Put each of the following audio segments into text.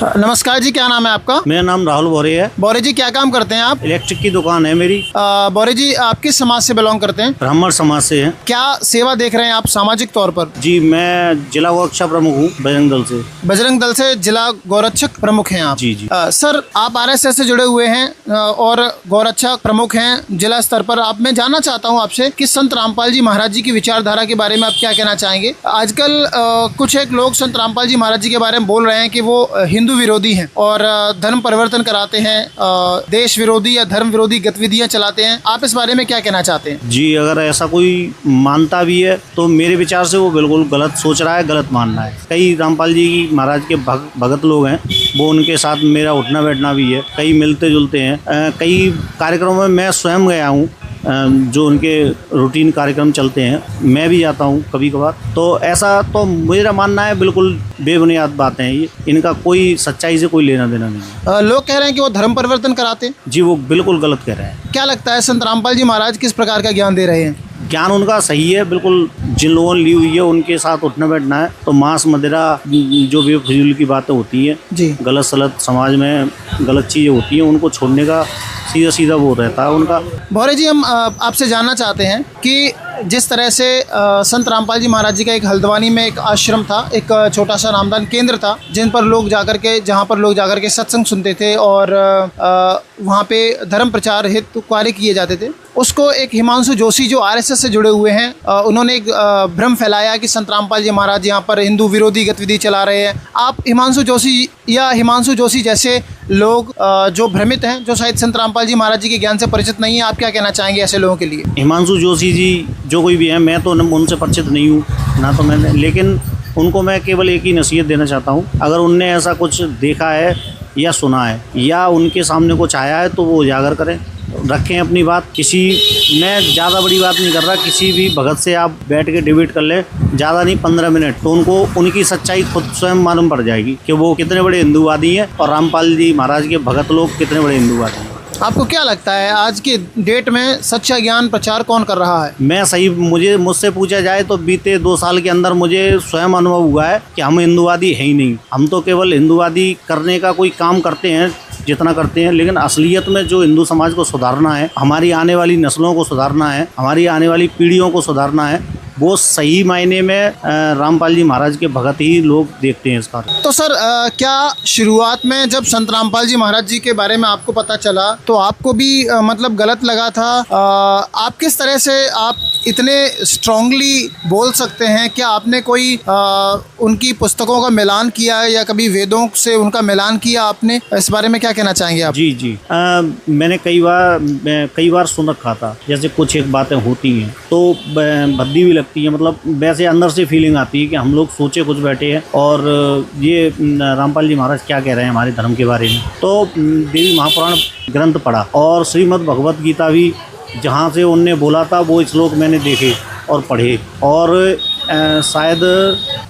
नमस्कार जी, क्या नाम है आपका? मेरा नाम राहुल बोरे है। बोरे जी, क्या काम करते हैं आप? इलेक्ट्रिक की दुकान है मेरी। बोरे जी, आप किस समाज से बिलोंग करते हैं? ब्राह्मण समाज से है। क्या सेवा देख रहे हैं आप सामाजिक तौर पर? जी, मैं जिला गौरक्षा प्रमुख हूँ बजरंग दल से। बजरंग दल से जिला गौरक्षक प्रमुख हैं आप? जी जी। सर, आप RSS से जुड़े हुए हैं और गौरक्षक प्रमुख हैं जिला स्तर पर। आप मैं जानना चाहता हूँ आपसे कि संत रामपाल जी महाराज जी की विचारधारा के बारे में आप क्या कहना चाहेंगे? आजकल कुछ एक लोग संत रामपाल जी महाराज जी के बारे में बोल रहे हैं कि वो हिंदू विरोधी हैं और धर्म परिवर्तन कराते हैं, देश विरोधी या धर्म विरोधी गतिविधियां चलाते हैं। आप इस बारे में क्या कहना चाहते हैं? जी, अगर ऐसा कोई मानता भी है तो मेरे विचार से वो बिल्कुल गलत सोच रहा है, गलत मान रहा है। कई रामपाल जी की महाराज के भगत लोग हैं, वो उनके साथ मेरा उठना बैठना भी है, कई मिलते जुलते हैं। कई कार्यक्रमों में मैं स्वयं गया हूँ, जो उनके रूटीन कार्यक्रम चलते हैं मैं भी जाता हूँ कभी कभार। तो ऐसा तो मेरा मानना है बिल्कुल बेबुनियाद बातें हैं ये, इनका कोई सच्चाई से कोई लेना देना नहीं है। लोग कह रहे हैं कि वो धर्म परिवर्तन कराते हैं। जी, वो बिल्कुल गलत कह रहे हैं। क्या लगता है संत रामपाल जी महाराज किस प्रकार का ज्ञान दे रहे हैं? ज्ञान उनका सही है, बिल्कुल जिन लोगों ने ली हुई है उनके साथ उठना बैठना है। तो मांस मदिरा जो भी फजूल की बातें होती हैं जी, गलत सलत समाज में गलत चीज़ें होती हैं, उनको छोड़ने का सीधा सीधा वो रहता है उनका। भौरे जी, हम आपसे जानना चाहते हैं कि जिस तरह से संत रामपाल जी महाराज जी का एक हल्द्वानी में एक आश्रम था, एक छोटा सा नामदान केंद्र था जहाँ पर लोग जाकर के सत्संग सुनते थे और वहाँ पे धर्म प्रचार हेतु कार्य किए जाते थे। उसको एक हिमांशु जोशी जो RSS से जुड़े हुए हैं, उन्होंने एक भ्रम फैलाया कि संत रामपाल जी महाराज यहाँ पर हिंदू विरोधी गतिविधि चला रहे हैं। आप हिमांशु जोशी जैसे लोग जो भ्रमित हैं, जो शायद संत रामपाल जी महाराज जी के ज्ञान से परिचित नहीं है, आप क्या कहना चाहेंगे ऐसे लोगों के लिए? हिमांशु जोशी जी जो कोई भी है, मैं तो उनसे परिचित नहीं हूँ ना, तो मैंने, लेकिन उनको मैं केवल एक ही नसीहत देना चाहता हूँ, अगर उनने ऐसा कुछ देखा है या सुना है या उनके सामने कुछ आया है तो वो उजागर करें, रखें अपनी बात। मैं ज़्यादा बड़ी बात नहीं कर रहा, किसी भी भगत से आप बैठ के डिबेट कर लें, ज़्यादा नहीं 15 मिनट, तो उनको उनकी सच्चाई खुद स्वयं मालूम पड़ जाएगी कि वो कितने बड़े हिंदूवादी हैं और रामपाल जी महाराज के भगत लोग कितने बड़े हिंदूवादी हैं। आपको क्या लगता है आज की डेट में सच्चा ज्ञान प्रचार कौन कर रहा है? मुझसे पूछा जाए तो बीते 2 साल के अंदर मुझे स्वयं अनुभव हुआ है कि हम हिंदूवादी है ही नहीं। हम तो केवल हिंदूवादी करने का कोई काम करते हैं जितना करते हैं, लेकिन असलियत में जो हिंदू समाज को सुधारना है, हमारी आने वाली नस्लों को सुधारना है, हमारी आने वाली पीढ़ियों को सुधारना है, वो सही मायने में रामपाल जी महाराज के भगत ही लोग देखते हैं इसका। तो सर, क्या शुरुआत में जब संत रामपाल जी महाराज जी के बारे में आपको पता चला तो आपको भी मतलब गलत लगा था? आप किस तरह से आप इतने स्ट्रांगली बोल सकते हैं? क्या आपने कोई उनकी पुस्तकों का मिलान किया है या कभी वेदों से उनका मिलान किया आपने? इस बारे में क्या कहना चाहेंगे आप? जी जी, मैंने कई बार सुन रखा था, जैसे कुछ एक बातें होती हैं तो भद्दी भी लगती है, मतलब वैसे अंदर से फीलिंग आती है कि हम लोग सोचे कुछ बैठे हैं और ये रामपाल जी महाराज क्या कह रहे हैं हमारे धर्म के बारे में। तो देवी महापुराण ग्रंथ पढ़ा और श्रीमद् भगवत गीता भी जहाँ से उनने बोला था वो श्लोक मैंने देखे और पढ़े, और शायद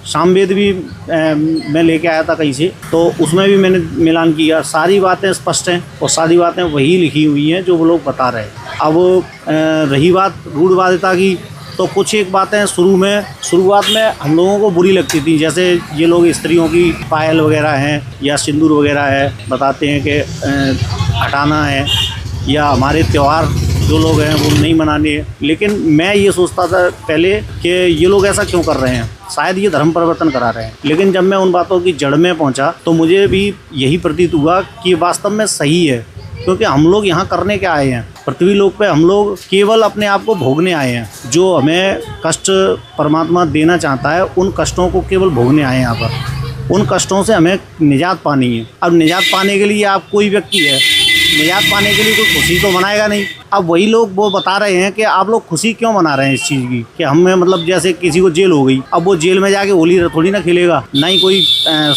सामवेद भी मैं लेके आया था कहीं से, तो उसमें भी मैंने मिलान किया। सारी बातें स्पष्ट हैं और सारी बातें वही लिखी हुई हैं जो वो लोग बता रहे हैं। अब रही बात रूढ़वादिता की, तो कुछ एक बातें शुरुआत में हम लोगों को बुरी लगती थी, जैसे ये लोग स्त्रियों की पायल वगैरह हैं या सिंदूर वगैरह है, बताते हैं कि हटाना है, या हमारे त्यौहार जो लोग हैं वो नहीं मनाने हैं। लेकिन मैं ये सोचता था पहले कि ये लोग ऐसा क्यों कर रहे हैं, शायद ये धर्म परिवर्तन करा रहे हैं। लेकिन जब मैं उन बातों की जड़ में पहुंचा तो मुझे भी यही प्रतीत हुआ कि वास्तव में सही है, क्योंकि हम लोग यहाँ करने क्या आए हैं, पृथ्वी लोक पे हम लोग केवल अपने आप को भोगने आए हैं। जो हमें कष्ट परमात्मा देना चाहता है उन कष्टों को केवल भोगने आए हैं यहाँ पर, उन कष्टों से हमें निजात पानी है। अब निजात पाने के लिए आप कोई व्यक्ति है, निजात पाने के लिए कोई खुशी तो मनाएगा नहीं। अब वही लोग वो बता रहे हैं कि आप लोग खुशी क्यों मना रहे हैं इस चीज़ की, कि हमें मतलब जैसे किसी को जेल हो गई, अब वो जेल में जाके होली थोड़ी ना खेलेगा, ना ही कोई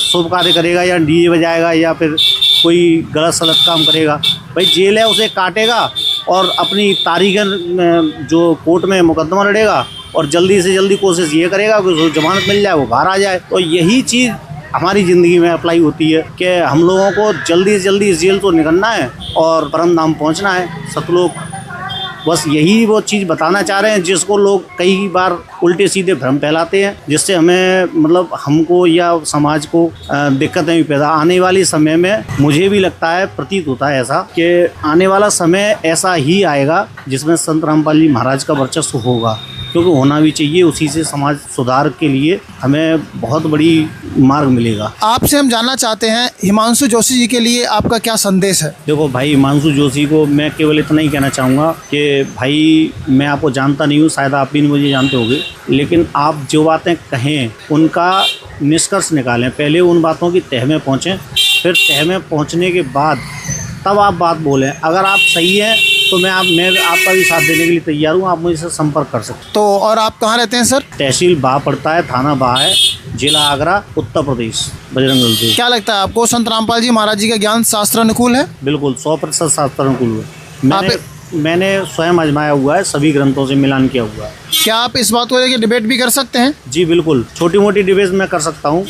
शुभ कार्य करेगा या DJ बजाएगा या फिर कोई गलत सलत काम करेगा। भाई जेल है, उसे काटेगा और अपनी तारीखें जो कोर्ट में मुकदमा लड़ेगा और जल्दी से जल्दी कोशिश ये करेगा कि उसको जमानत मिल जाए, वो बाहर आ जाए। तो यही चीज़ हमारी ज़िंदगी में अप्लाई होती है कि हम लोगों को जल्दी से जल्दी इस जेल को निकलना है और परम धाम पहुंचना है, सतलोक। बस यही वो चीज़ बताना चाह रहे हैं जिसको लोग कई बार उल्टे सीधे भ्रम फैलाते हैं, जिससे हमें मतलब हमको या समाज को दिक्कतें भी पैदा। आने वाले समय में मुझे भी लगता है, प्रतीत होता है ऐसा कि आने वाला समय ऐसा ही आएगा जिसमें संत रामपाल जी महाराज का वर्चस्व होगा, क्योंकि होना भी चाहिए। उसी से समाज सुधार के लिए हमें बहुत बड़ी मार्ग मिलेगा। आपसे हम जानना चाहते हैं, हिमांशु जोशी जी के लिए आपका क्या संदेश है? देखो भाई, हिमांशु जोशी को मैं केवल इतना ही कहना चाहूँगा कि भाई मैं आपको जानता नहीं हूँ, शायद आप भी मुझे जानते होंगे, लेकिन आप जो बातें कहें उनका निष्कर्ष निकालें। पहले उन बातों की तह में पहुँचें, फिर तह में पहुँचने के बाद तब आप बात बोलें। अगर आप सही हैं तो मैं आपका भी साथ देने के लिए तैयार हूँ, आप मुझसे संपर्क कर सकते हैं। तो और आप कहाँ रहते हैं सर? तहसील बा पड़ता है, थाना बा है, जिला आगरा, उत्तर प्रदेश, बजरंग दल से। क्या लगता है आपको, संत रामपाल जी महाराज जी का ज्ञान शास्त्र अनुकूल है? बिल्कुल 100% शास्त्र अनुकूल है। मैंने स्वयं आजमाया हुआ है, सभी ग्रंथों से मिलान किया हुआ है। क्या आप इस बात को लेकर डिबेट भी कर सकते हैं? जी बिल्कुल, छोटी मोटी डिबेट मैं कर सकता हूँ।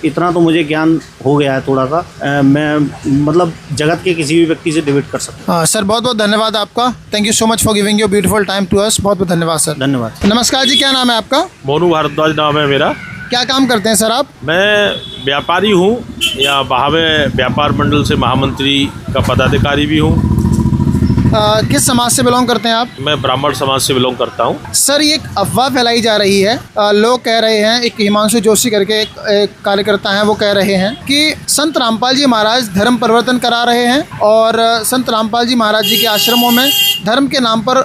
इतना तो मुझे ज्ञान हो गया है थोड़ा सा, मैं मतलब जगत के किसी भी व्यक्ति से डिबेट कर सकता हूँ। हाँ सर, बहुत बहुत धन्यवाद आपका। Thank you so much for giving your beautiful time to us. बहुत बहुत धन्यवाद सर। धन्यवाद। नमस्कार जी, क्या नाम है आपका? मोनू भारद्वाज नाम है मेरा। क्या काम करते हैं सर आप? मैं व्यापारी हूँ, या बहावे व्यापार मंडल से महामंत्री का पदाधिकारी भी हूँ। किस समाज से बिलोंग करते हैं आप? मैं ब्राह्मण समाज से बिलोंग करता हूँ। सर, ये एक अफवाह फैलाई जा रही है, लोग कह रहे हैं, एक हिमांशु जोशी करके एक कार्यकर्ता हैं, वो कह रहे हैं कि संत रामपाल जी महाराज धर्म परिवर्तन करा रहे हैं और संत रामपाल जी महाराज जी के आश्रमों में धर्म के नाम पर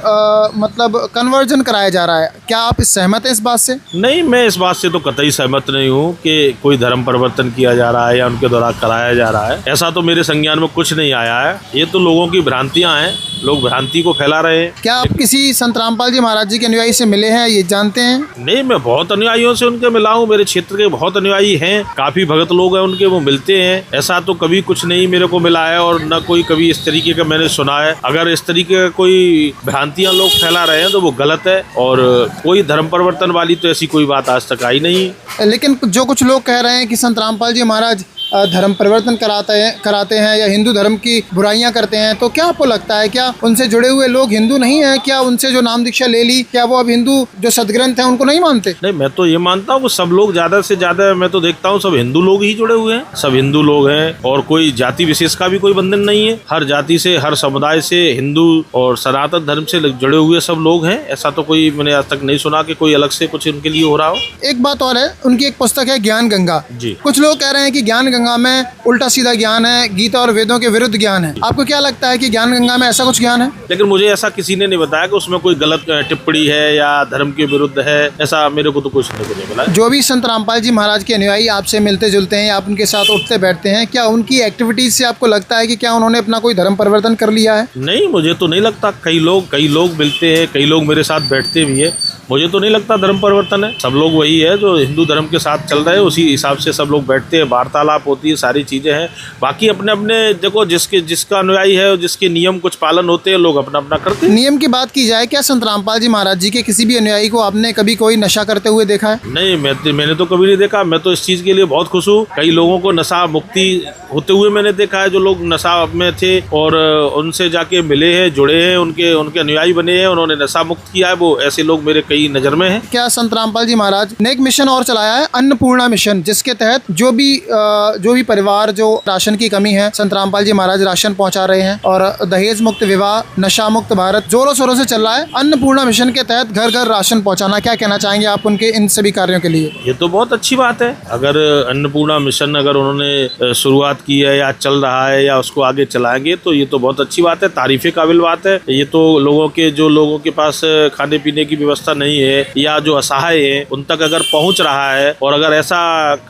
मतलब कन्वर्जन कराया जा रहा है। क्या आप इस सहमत हैं इस बात से? नहीं, मैं इस बात से तो कतई सहमत नहीं हूँ कि कोई धर्म परिवर्तन किया जा रहा है या उनके द्वारा कराया जा रहा है। ऐसा तो मेरे संज्ञान में कुछ नहीं आया है। ये तो लोगों की भ्रांतियाँ हैं, लोग भ्रांति को फैला रहे हैं। क्या आप किसी संत रामपाल जी महाराज जी के अनुयायी से मिले हैं, ये जानते हैं? नहीं, मैं बहुत अनुयायियों से उनके मिला हूँ। मेरे क्षेत्र के बहुत अनुयायी हैं, काफी भगत लोग हैं उनके, वो मिलते हैं। ऐसा तो कभी कुछ नहीं मेरे को मिला है और न कोई कभी इस तरीके का मैंने सुना है। अगर इस तरीके का कोई भ्रांतियां लोग फैला रहे हैं तो वो गलत है, और कोई धर्म परिवर्तन वाली तो ऐसी कोई बात आज तक आई नहीं। लेकिन जो कुछ लोग कह रहे हैं कि संत रामपाल जी महाराज धर्म परिवर्तन कराते हैं या हिंदू धर्म की बुराइयां करते हैं, तो क्या आपको लगता है, क्या उनसे जुड़े हुए लोग हिंदू नहीं हैं? क्या उनसे जो नाम दीक्षा ले ली, क्या वो अब हिंदू जो सदग्रंथ हैं उनको नहीं मानते? नहीं, मैं तो ये मानता हूँ कि सब लोग ज्यादा से ज्यादा, मैं तो देखता हूँ सब हिंदू लोग ही जुड़े हुए हैं। सब हिंदू लोग हैं और कोई जाति विशेष का भी कोई बंधन नहीं है। हर जाति से, हर समुदाय से, हिंदू और सनातन धर्म से जुड़े हुए सब लोग हैं। ऐसा तो कोई मैंने आज तक नहीं सुना कि कोई अलग से कुछ उनके लिए हो रहा हो। एक बात और है, उनकी एक पुस्तक है ज्ञान गंगा जी। कुछ लोग कह रहे हैं कि ज्ञान गंगा में उल्टा सीधा ज्ञान है, गीता और वेदों के विरुद्ध ज्ञान है। आपको क्या लगता है कि ज्ञान गंगा में ऐसा कुछ ज्ञान है? लेकिन मुझे ऐसा किसी ने नहीं बताया कि उसमें कोई गलत टिप्पणी है या धर्म के विरुद्ध है। ऐसा मेरे को तो कुछ नहीं मिला। जो भी संत रामपाल जी महाराज के अनुयायी आपसे मिलते जुलते हैं या आप उनके साथ उठते बैठते हैं, क्या उनकी एक्टिविटीज से आपको लगता है कि क्या उन्होंने अपना कोई धर्म परिवर्तन कर लिया है? नहीं, मुझे तो नहीं लगता। कई लोग मिलते हैं, कई लोग मेरे साथ बैठते भी है, मुझे तो नहीं लगता धर्म परिवर्तन है। सब लोग वही है जो हिंदू धर्म के साथ चल रहे हैं, उसी हिसाब से सब लोग बैठते हैं, वार्तालाप होती है, सारी चीजें हैं। बाकी अपने अपने देखो, जिसका अनुयायी है और जिसके नियम कुछ पालन होते हैं, लोग अपना अपना करते हैं। नियम की बात की जाए, क्या संत रामपाल जी महाराज जी के किसी भी अनुयायी को आपने कभी कोई नशा करते हुए देखा है? नहीं, मैंने तो कभी नहीं देखा। मैं तो इस चीज के लिए बहुत खुश हूँ। कई लोगों को नशा मुक्ति होते हुए मैंने देखा है, जो लोग नशा में थे और उनसे जाके मिले हैं, जुड़े हैं, उनके अनुयायी बने हैं, उन्होंने नशा मुक्त किया है। वो ऐसे लोग मेरे कई नजर में हैं। क्या संत रामपाल जी महाराज ने एक मिशन और चलाया है, अन्नपूर्णा मिशन, जिसके तहत जो भी परिवार जो राशन की कमी है, संत रामपाल जी महाराज राशन पहुंचा रहे हैं और दहेज मुक्त विवाह, नशा मुक्त भारत जोरों शोरों से चल रहा है। अन्नपूर्णा मिशन के तहत घर घर राशन पहुंचाना, क्या कहना चाहेंगे आप उनके इन सभी कार्यों के लिए? ये तो बहुत अच्छी बात है। अगर अन्नपूर्णा मिशन अगर उन्होंने शुरुआत की है या चल रहा है या उसको आगे चलाएंगे तो ये तो बहुत अच्छी बात है, तारीफे काबिल बात है। ये तो लोगों के पास खाने पीने की व्यवस्था नहीं है या जो असहाय है उन तक अगर पहुंच रहा है और अगर ऐसा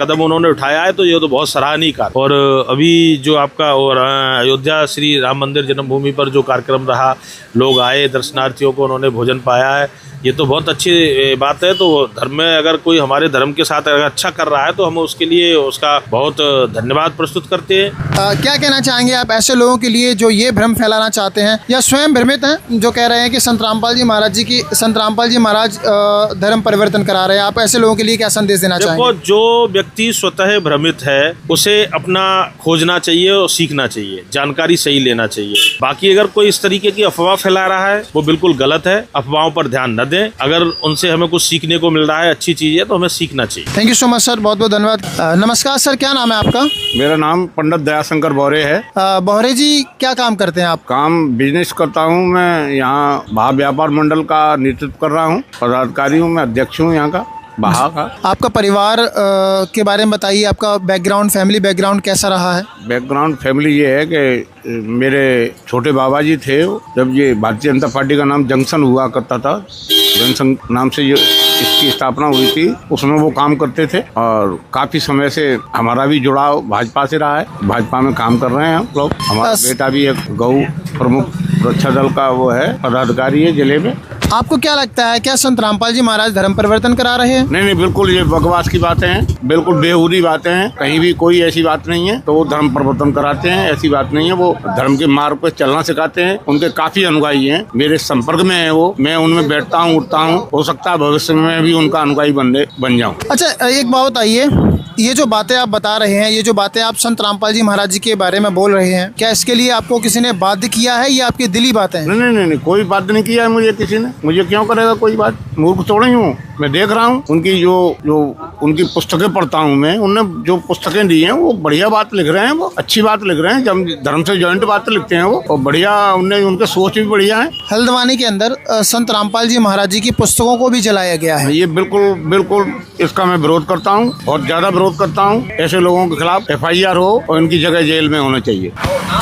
कदम उन्होंने उठाया है तो ये तो बहुत सराहनीय कार्य। और अभी जो आपका और अयोध्या श्री राम मंदिर जन्मभूमि पर जो कार्यक्रम रहा, लोग आए, दर्शनार्थियों को उन्होंने भोजन पाया है, ये तो बहुत अच्छी बात है। तो धर्म में अगर कोई हमारे धर्म के साथ अगर अच्छा कर रहा है तो हम उसके लिए उसका बहुत धन्यवाद प्रस्तुत करते हैं। क्या कहना चाहेंगे आप ऐसे लोगों के लिए जो ये भ्रम फैलाना चाहते हैं या स्वयं भ्रमित हैं, जो कह रहे हैं कि संत रामपाल जी महाराज धर्म परिवर्तन करा रहे हैं? आप ऐसे लोगों के लिए क्या संदेश देना चाहेंगे? देखो, जो व्यक्ति स्वतः भ्रमित है उसे अपना खोजना चाहिए और सीखना चाहिए, जानकारी सही लेना चाहिए। बाकी अगर कोई इस तरीके की अफवाह फैला रहा है वो बिल्कुल गलत है। अफवाहों पर ध्यान न दें। अगर उनसे हमें कुछ सीखने को मिल रहा है, अच्छी चीज है, तो हमें सीखना चाहिए। Thank you so much sir, बहुत बहुत धन्यवाद। नमस्कार सर, क्या नाम है आपका? मेरा नाम पंडित दयाशंकर बौरे है। बौरे जी, क्या काम करते हैं आप? काम बिजनेस करता हूँ मैं। यहाँ महाव्यापार मंडल का नेतृत्व कर रहा हूँ, पदाधिकारी हूँ, मैं अध्यक्ष हूँ यहाँ का बहा का। आपका परिवार के बारे में बताइए, आपका बैकग्राउंड, फैमिली बैकग्राउंड कैसा रहा है? बैकग्राउंड फैमिली ये है कि मेरे छोटे बाबा जी थे, जब ये भारतीय जनता पार्टी का नाम जंक्शन हुआ करता था, जंक्शन नाम से ये इसकी स्थापना हुई थी, उसमें वो काम करते थे और काफी समय से हमारा भी जुड़ाव भाजपा से रहा है। भाजपा में काम कर रहे हैं हम लोग। हमारा बेटा भी एक गौ प्रमुख सुरक्षा दल का वो है, पदाधिकारी है जिले में। आपको क्या लगता है, क्या संत रामपाल जी महाराज धर्म परिवर्तन करा रहे हैं? नहीं, बिल्कुल ये बकवास की बातें हैं, बिल्कुल बेहुदी बातें हैं। कहीं भी कोई ऐसी बात नहीं है। तो वो धर्म परिवर्तन कराते हैं, ऐसी बात नहीं है। वो धर्म के मार्ग पर चलना सिखाते हैं। उनके काफी अनुयायी हैं, मेरे संपर्क में है वो। मैं उनमें बैठता हूँ, उठता हूँ। हो सकता है भविष्य में भी उनका अनुयायी बन जाऊँ। अच्छा, एक बात बताइए, ये जो बातें आप बता रहे हैं, ये जो बातें आप संत रामपाल जी महाराज जी के बारे में बोल रहे हैं, क्या इसके लिए आपको किसी ने बाध्य किया है या आपकी दिली बातें हैं? नहीं, कोई बात नहीं किया है मुझे किसी ने। मुझे क्यों करेगा कोई बात? मूर्ख थोड़ा ही हूँ। मैं देख रहा हूँ उनकी जो उनकी पुस्तकें पढ़ता हूँ मैं। उनने जो पुस्तकें दी हैं वो बढ़िया बात लिख रहे हैं, वो अच्छी बात लिख रहे हैं। जब धर्म से जॉइंट बातें लिखते हैं वो, और बढ़िया उनके सोच भी बढ़िया है। हल्द्वानी के अंदर संत रामपाल जी महाराज जी की पुस्तकों को भी जलाया गया है। ये बिल्कुल इसका मैं विरोध करता हूँ, बहुत ज्यादा विरोध करता हूँ। ऐसे लोगों के खिलाफ FIR हो और इनकी जगह जेल में होना चाहिए।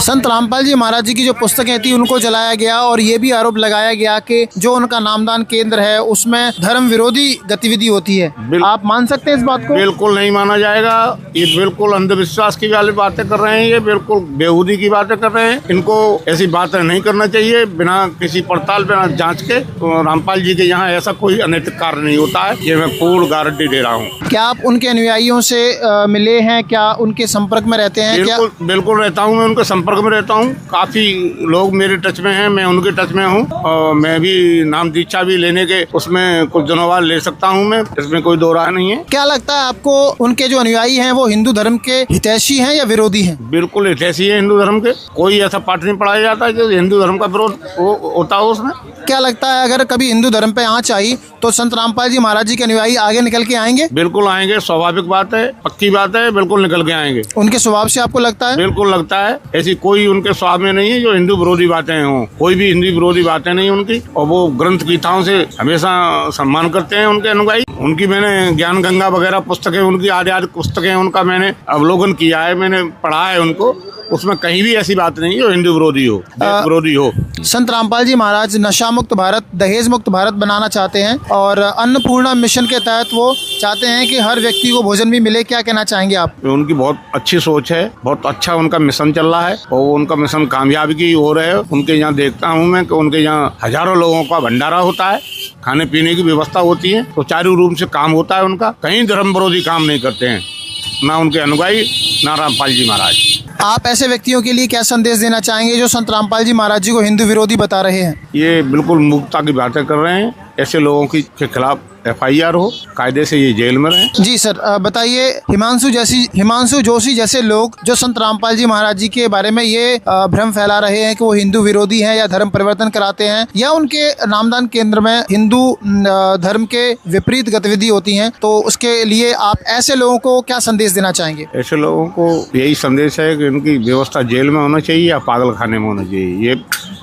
संत रामपाल जी महाराज जी की जो पुस्तकें थी उनको जलाया गया और ये भी आरोप लगाया गया कि जो उनका नामदान केंद्र है उसमें धर्म विरोधी गतिविधि होती है। आप मान सकते हैं इस बात को? बिल्कुल नहीं माना जाएगा। ये बिल्कुल अंधविश्वास की वाली बातें कर रहे हैं, ये बिल्कुल बेहूदी की बातें कर रहे हैं। इनको ऐसी बातें नहीं करना चाहिए बिना किसी पड़ताल, बिना जांच के। तो रामपाल जी के यहाँ ऐसा कोई अनैतिक कार्य नहीं होता है, ये मैं पूर्ण गारंटी दे रहा हूँ। क्या आप उनके अनुयायियों से मिले हैं? क्या उनके संपर्क में रहते हैं? बिल्कुल रहता हूँ, मैं उनके संपर्क में रहता हूँ। काफी लोग मेरे टच में हैं, मैं उनके टच में हूँ। और मैं भी नाम दीक्षा भी लेने के उसमें कुछ दिनों बाद ले सकता हूँ मैं, इसमें कोई दो राय नहीं है। क्या लगता है आपको, उनके जो अनुयायी हैं वो हिंदू धर्म के हितैषी हैं या विरोधी हैं? बिल्कुल हितैषी है हिंदू धर्म के। कोई ऐसा पाठ नहीं पढ़ाया जाता है जो हिंदू धर्म का विरोध होता हो उसमें। क्या लगता है अगर कभी हिंदू धर्म पे आँच आई तो संत रामपाल जी महाराज जी के अनुयायी आगे निकल के आएंगे? बिल्कुल आएंगे, स्वाभाविक बात है, पक्की बात है, बिल्कुल निकल के आएंगे। उनके स्वभाव से आपको लगता है? बिल्कुल लगता है। ऐसी कोई उनके स्वभाव में नहीं है जो हिंदू विरोधी बातें हों। कोई भी हिंदू विरोधी बातें नहीं उनकी। और वो ग्रंथ गीताओं से हमेशा सम्मान करते हैं उनके अनुयायी। उनकी मैंने ज्ञान गंगा वगैरह पुस्तकें, उनकी आध्यात्मिक पुस्तकें, उनका मैंने अवलोकन किया है, मैंने पढ़ा है उनको। उसमें कहीं भी ऐसी बात नहीं जो हिंदू विरोधी हो, देश विरोधी हो। संत रामपाल जी महाराज नशा मुक्त भारत, दहेज मुक्त भारत बनाना चाहते हैं और अन्नपूर्णा मिशन के तहत वो चाहते हैं कि हर व्यक्ति को भोजन भी मिले। क्या कहना चाहेंगे आप? उनकी बहुत अच्छी सोच है, बहुत अच्छा उनका मिशन चल रहा है और उनका मिशन कामयाबी हो रहे है। उनके यहाँ देखता हूँ मैं कि उनके यहाँ हजारों लोगों का भंडारा होता है, खाने पीने की व्यवस्था होती है, सुचारू रूप से काम होता है उनका। कहीं धर्म विरोधी काम नहीं करते हैं, ना उनके अनुयायी, ना रामपाल जी महाराज। आप ऐसे व्यक्तियों के लिए क्या संदेश देना चाहेंगे जो संत रामपाल जी महाराज जी को हिंदू विरोधी बता रहे हैं? ये बिल्कुल मूर्खता की बातें कर रहे हैं। ऐसे लोगों के खिलाफ FIR हो, कायदे से ये जेल में रहें। जी सर, बताइए, हिमांशु जोशी जैसे लोग जो संत रामपाल जी महाराज जी के बारे में ये भ्रम फैला रहे हैं कि वो हिंदू विरोधी हैं या धर्म परिवर्तन कराते हैं या उनके नामदान केंद्र में हिंदू धर्म के विपरीत गतिविधि होती हैं, तो उसके लिए आप ऐसे लोगों को क्या संदेश देना चाहेंगे? ऐसे लोगों को यही संदेश है कि इनकी व्यवस्था जेल में होना चाहिए या पागल खाने में होना चाहिए। ये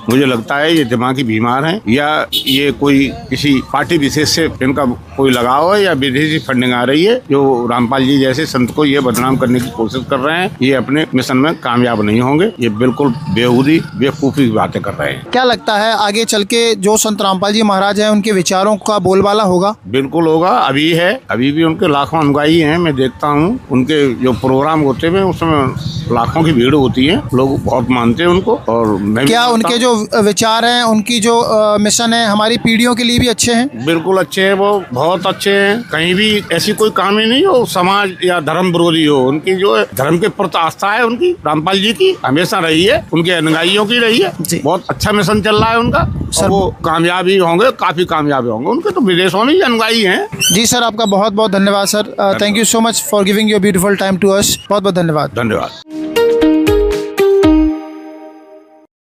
मुझे लगता है ये दिमागी बीमार हैं या ये कोई किसी पार्टी विशेष से इनका कोई लगाव है या विदेशी फंडिंग आ रही है जो रामपाल जी जैसे संत को ये बदनाम करने की कोशिश कर रहे हैं। ये अपने मिशन में कामयाब नहीं होंगे। ये बिल्कुल बेहूदी बेवकूफ़ी की बातें कर रहे हैं। क्या लगता है आगे चल के जो संत रामपाल जी महाराज हैं उनके विचारों का बोलबाला होगा? बिल्कुल होगा, अभी है, अभी भी उनके लाखों अनुयायी हैं। मैं देखता हूँ उनके जो प्रोग्राम होते हैं उसमें लाखों की भीड़ होती है, लोग बहुत मानते हैं उनको। और क्या उनके जो जो विचार हैं, उनकी जो मिशन है, हमारी पीढ़ियों के लिए भी अच्छे हैं। बिल्कुल अच्छे हैं, वो बहुत अच्छे हैं। कहीं भी ऐसी कोई काम ही नहीं हो समाज या धर्म विरोधी हो। उनकी जो धर्म के प्रति आस्था है उनकी, रामपाल जी की हमेशा रही है, उनके अनुयायियों की रही है। बहुत अच्छा मिशन चल रहा है उनका सर। वो कामयाबी होंगे, काफी कामयाबी होंगे। उनके तो विदेशों में ही अनुयायी हैं। जी सर, आपका बहुत बहुत धन्यवाद sir. Thank you so much for giving your beautiful time to us. बहुत बहुत धन्यवाद। धन्यवाद।